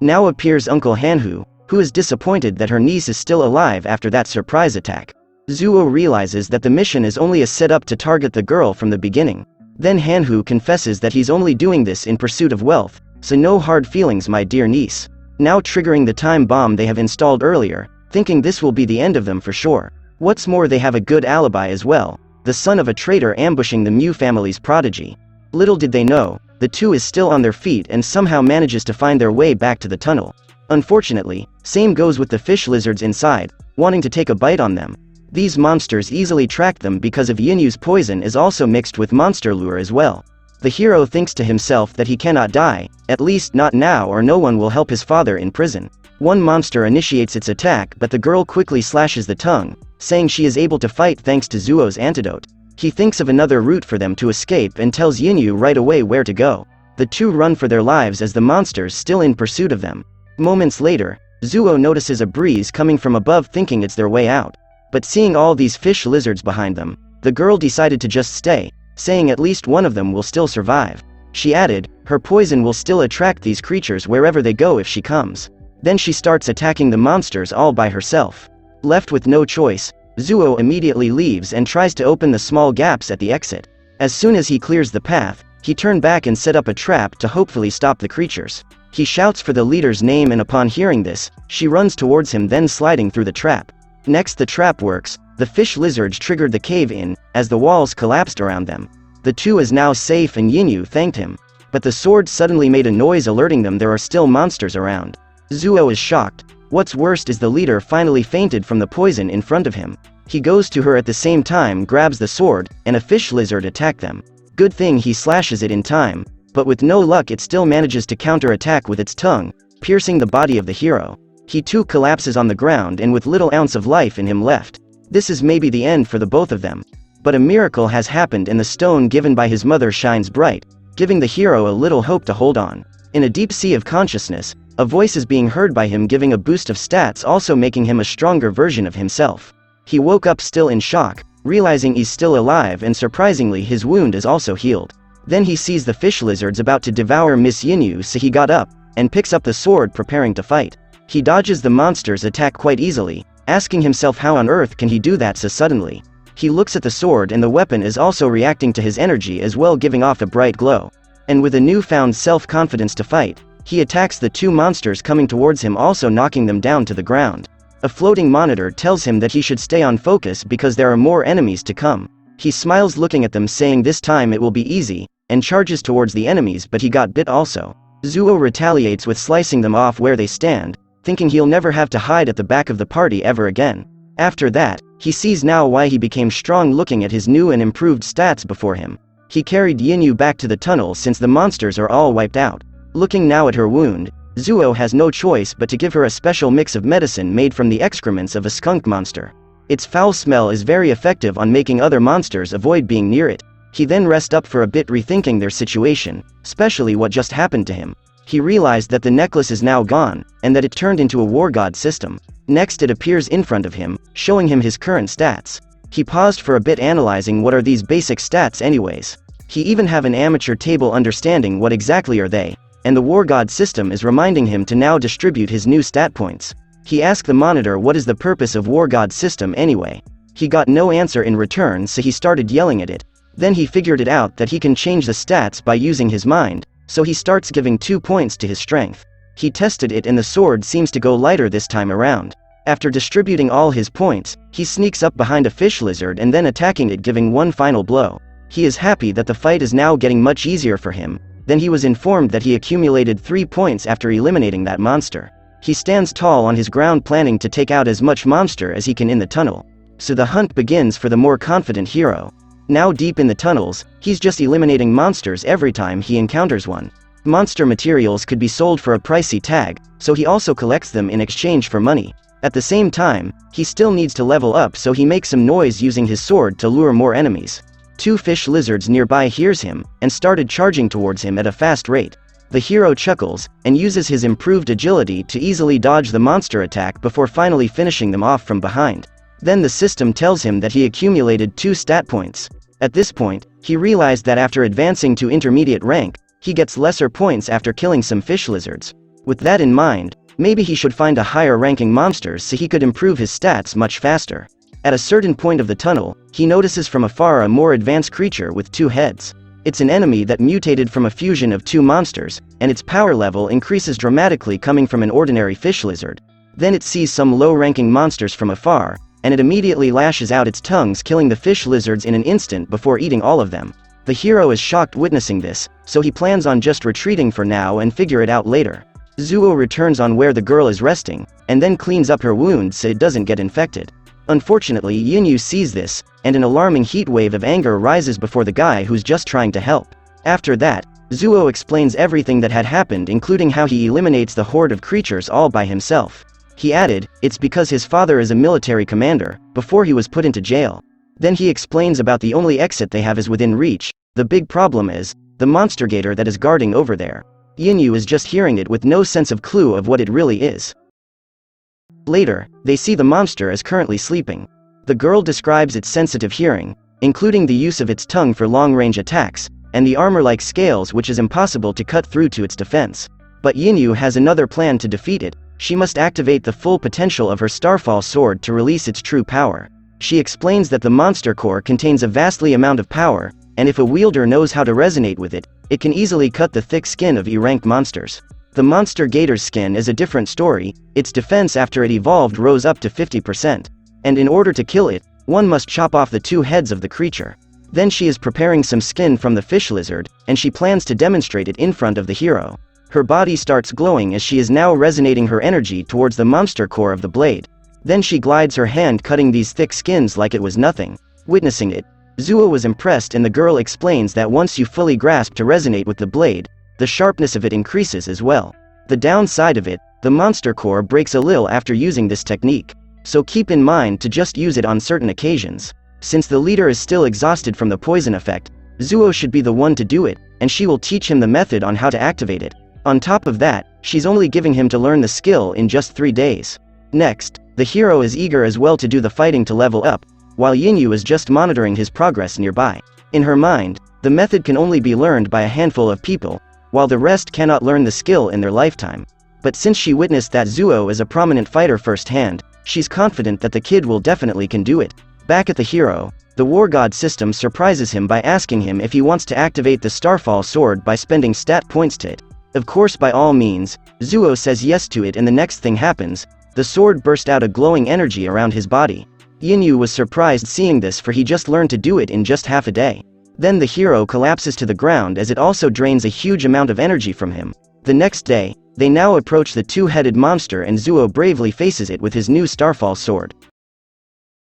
Now appears Uncle Hanhu, who is disappointed that her niece is still alive after that surprise attack. Zuo realizes that the mission is only a setup to target the girl from the beginning. Then Hanhu confesses that he's only doing this in pursuit of wealth, so no hard feelings my dear niece. Now triggering the time bomb they have installed earlier, thinking this will be the end of them for sure. What's more, they have a good alibi as well, the son of a traitor ambushing the Mu family's prodigy. Little did they know, the two is still on their feet and somehow manages to find their way back to the tunnel. Unfortunately, same goes with the fish lizards inside, wanting to take a bite on them. These monsters easily track them because of Yinyu's poison is also mixed with monster lure as well. The hero thinks to himself that he cannot die, at least not now, or no one will help his father in prison. One monster initiates its attack, but the girl quickly slashes the tongue, saying she is able to fight thanks to Zuo's antidote. He thinks of another route for them to escape and tells Yinyu right away where to go. The two run for their lives as the monsters still in pursuit of them. Moments later, Zuo notices a breeze coming from above, thinking it's their way out. But seeing all these fish lizards behind them, the girl decided to just stay, saying at least one of them will still survive. She added, her poison will still attract these creatures wherever they go if she comes. Then she starts attacking the monsters all by herself. Left with no choice, Zuo immediately leaves and tries to open the small gaps at the exit. As soon as he clears the path, he turned back and set up a trap to hopefully stop the creatures. He shouts for the leader's name, and upon hearing this, she runs towards him, then sliding through the trap. Next the trap works, the fish lizards triggered the cave-in, as the walls collapsed around them. The two is now safe and Yinyu thanked him. But the sword suddenly made a noise alerting them there are still monsters around. Zuo is shocked. What's worst is the leader finally fainted from the poison in front of him. He goes to her at the same time, grabs the sword, and a fish lizard attacked them. Good thing he slashes it in time, but with no luck it still manages to counter-attack with its tongue, piercing the body of the hero. He too collapses on the ground and with little ounce of life in him left. This is maybe the end for the both of them. But a miracle has happened and the stone given by his mother shines bright, giving the hero a little hope to hold on. In a deep sea of consciousness, a voice is being heard by him, giving a boost of stats, also making him a stronger version of himself. He woke up still in shock, realizing he's still alive, and surprisingly his wound is also healed. Then he sees the fish lizards about to devour Miss Yinyu, so he got up and picks up the sword, preparing to fight. He dodges the monster's attack quite easily, asking himself how on earth can he do that so suddenly. He looks at the sword and the weapon is also reacting to his energy as well, giving off a bright glow. And with a newfound self-confidence to fight, he attacks the two monsters coming towards him, also knocking them down to the ground. A floating monitor tells him that he should stay on focus because there are more enemies to come. He smiles looking at them, saying this time it will be easy, and charges towards the enemies, but he got bit also. Zuo retaliates with slicing them off where they stand, thinking he'll never have to hide at the back of the party ever again. After that, he sees now why he became strong, looking at his new and improved stats before him. He carried Yinyu back to the tunnel since the monsters are all wiped out. Looking now at her wound, Zuo has no choice but to give her a special mix of medicine made from the excrements of a skunk monster. Its foul smell is very effective on making other monsters avoid being near it. He then rests up for a bit, rethinking their situation, especially what just happened to him. He realized that the necklace is now gone, and that it turned into a war god system. Next it appears in front of him, showing him his current stats. He paused for a bit, analyzing what are these basic stats anyways. He even have an amateur table understanding what exactly are they, and the war god system is reminding him to now distribute his new stat points. He asked the monitor what is the purpose of war god system anyway. He got no answer in return, so he started yelling at it. Then he figured it out that he can change the stats by using his mind, so he starts giving 2 points to his strength. He tested it and the sword seems to go lighter this time around. After distributing all his points, he sneaks up behind a fish lizard and then attacking it, giving one final blow. He is happy that the fight is now getting much easier for him. Then he was informed that he accumulated 3 points after eliminating that monster. He stands tall on his ground, planning to take out as much monster as he can in the tunnel. So the hunt begins for the more confident hero. Now deep in the tunnels, he's just eliminating monsters every time he encounters one. Monster materials could be sold for a pricey tag, so he also collects them in exchange for money. At the same time, he still needs to level up, so he makes some noise using his sword to lure more enemies. 2 fish lizards nearby hears him, and started charging towards him at a fast rate. The hero chuckles, and uses his improved agility to easily dodge the monster attack before finally finishing them off from behind. Then the system tells him that he accumulated 2 stat points. At this point, he realized that after advancing to intermediate rank, he gets lesser points after killing some fish lizards. With that in mind, maybe he should find a higher-ranking monster so he could improve his stats much faster. At a certain point of the tunnel, he notices from afar a more advanced creature with 2 heads. It's an enemy that mutated from a fusion of 2 monsters, and its power level increases dramatically coming from an ordinary fish lizard. Then it sees some low-ranking monsters from afar, and it immediately lashes out its tongues, killing the fish lizards in an instant before eating all of them. The hero is shocked witnessing this, so he plans on just retreating for now and figure it out later. Zuo returns on where the girl is resting, and then cleans up her wound so it doesn't get infected. Unfortunately, Yinyu sees this, and an alarming heat wave of anger rises before the guy who's just trying to help. After that, Zuo explains everything that had happened, including how he eliminates the horde of creatures all by himself. He added, it's because his father is a military commander, before he was put into jail. Then he explains about the only exit they have is within reach. The big problem is the Monstergator that is guarding over there. Yinyu is just hearing it with no sense of clue of what it really is. Later, they see the monster is currently sleeping. The girl describes its sensitive hearing, including the use of its tongue for long-range attacks, and the armor-like scales which is impossible to cut through to its defense. But Yinyu has another plan to defeat it. She must activate the full potential of her Starfall sword to release its true power. She explains that the monster core contains a vastly amount of power, and if a wielder knows how to resonate with it, it can easily cut the thick skin of E-rank monsters. The Monstergator's skin is a different story. Its defense after it evolved rose up to 50%. And in order to kill it, one must chop off the 2 heads of the creature. Then she is preparing some skin from the fish lizard, and she plans to demonstrate it in front of the hero. Her body starts glowing as she is now resonating her energy towards the monster core of the blade. Then she glides her hand cutting these thick skins like it was nothing. Witnessing it, Zuo was impressed, and the girl explains that once you fully grasp to resonate with the blade, the sharpness of it increases as well. The downside of it, the monster core breaks a little after using this technique, so keep in mind to just use it on certain occasions. Since the leader is still exhausted from the poison effect, Zuo should be the one to do it, and she will teach him the method on how to activate it. On top of that, she's only giving him to learn the skill in just 3 days. Next, the hero is eager as well to do the fighting to level up, while Yinyu is just monitoring his progress nearby. In her mind, the method can only be learned by a handful of people, while the rest cannot learn the skill in their lifetime. But since she witnessed that Zuo is a prominent fighter firsthand, she's confident that the kid will definitely can do it. Back at the hero, the War God system surprises him by asking him if he wants to activate the Starfall sword by spending stat points to it. Of course, by all means, Zuo says yes to it, and the next thing happens. The sword burst out a glowing energy around his body. Yinyu was surprised seeing this, for he just learned to do it in just half a day. Then the hero collapses to the ground as it also drains a huge amount of energy from him. The next day, they now approach the 2-headed monster, and Zuo bravely faces it with his new Starfall sword.